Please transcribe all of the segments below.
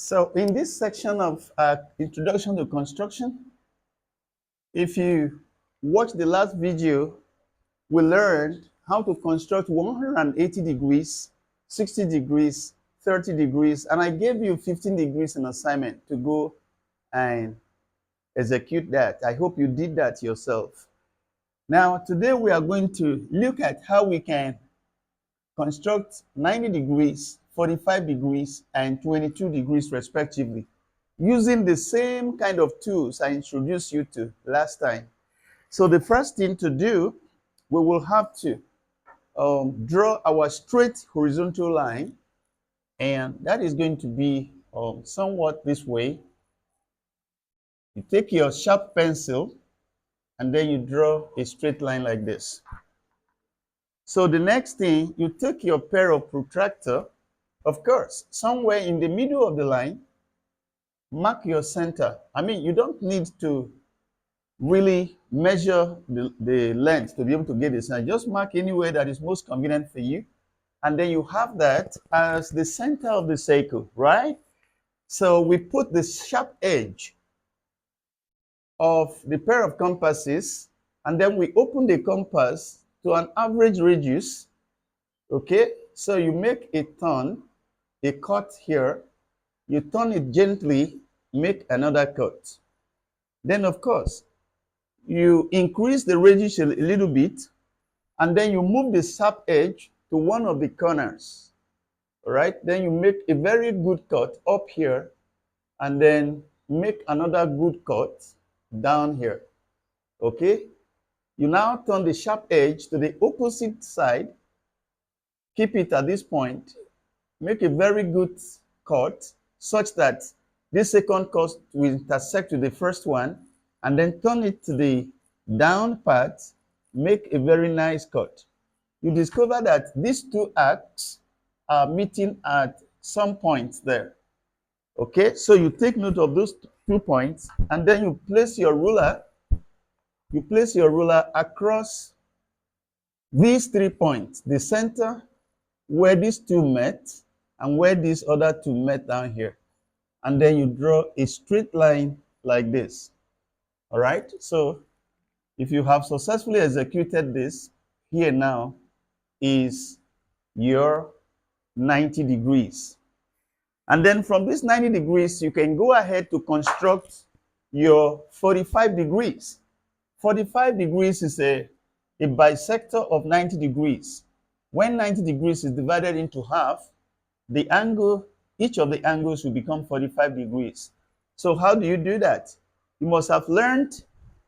So in this section of Introduction to Construction, if you watch the last video, we learned how to construct 180 degrees, 60 degrees, 30 degrees, and I gave you 15 degrees in assignment to go and execute that. I hope you did that yourself. Now, today we are going to look at how we can construct 90 degrees, 45 degrees, and 22 degrees respectively, using the same kind of tools I introduced you to last time. So the first thing to do, we will have to draw our straight horizontal line, and that is going to be somewhat this way. You take your sharp pencil, and then you draw a straight line like this. So the next thing, you take your pair of protractor, of course, somewhere in the middle of the line, mark your center. I mean, you don't need to really measure the length to be able to get this. Now, just mark anywhere that is most convenient for you. And then you have that as the center of the circle, right? So we put the sharp edge of the pair of compasses, and then we open the compass to an average radius. Okay, so you make a turn, a cut here, you turn it gently, make another cut. Then, of course, you increase the radius a little bit, and then you move the sharp edge to one of the corners. All right, then you make a very good cut up here, and then make another good cut down here. Okay, you now turn the sharp edge to the opposite side, keep it at this point, make a very good cut such that this second cut will intersect with the first one, and then turn it to the down part, make a very nice cut. You discover that these two arcs are meeting at some points there. Okay, so you take note of those 2 points, and then you place your ruler. You place your ruler across these 3 points, the center, where these two met, and where these other two met down here. And then you draw a straight line like this. All right, so if you have successfully executed this, here now is your 90 degrees. And then from this 90 degrees, you can go ahead to construct your 45 degrees. 45 degrees is a bisector of 90 degrees. When 90 degrees is divided into half, the angle, each of the angles will become 45 degrees. So how do you do that? You must have learned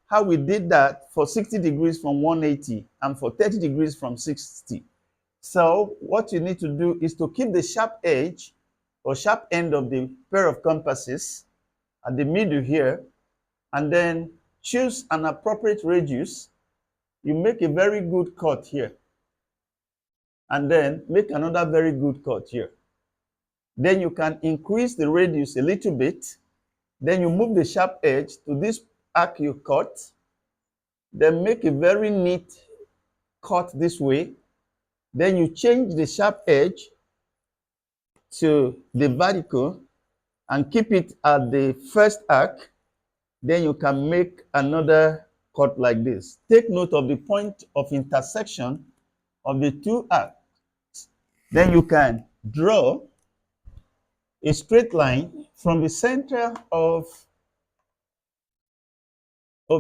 how we did that for 60 degrees from 180 and for 30 degrees from 60. So what you need to do is to keep the sharp edge or sharp end of the pair of compasses at the middle here, and then choose an appropriate radius. You make a very good cut here, and then make another very good cut here. Then you can increase the radius a little bit. Then you move the sharp edge to this arc you cut. Then make a very neat cut this way. Then you change the sharp edge to the vertical and keep it at the first arc. Then you can make another cut like this. Take note of the point of intersection of the two arcs. Then you can draw a straight line from the center of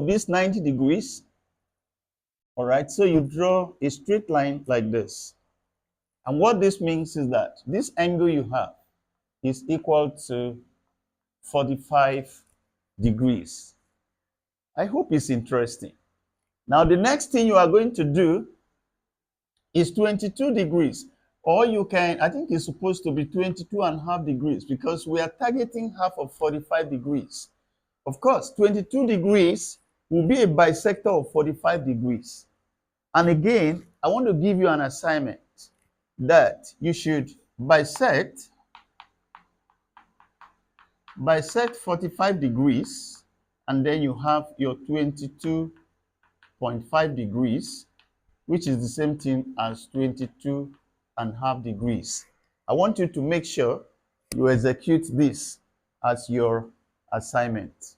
this 90 degrees. All right, so you draw a straight line like this. And what this means is that this angle you have is equal to 45 degrees. I hope it's interesting. Now, the next thing you are going to do is 22 degrees. Or you can, I think it's supposed to be 22.5 degrees because we are targeting half of 45 degrees. Of course, 22 degrees will be a bisector of 45 degrees. And again, I want to give you an assignment that you should bisect 45 degrees, and then you have your 22.5 degrees, which is the same thing as 22.5 degrees. I want you to make sure you execute this as your assignment.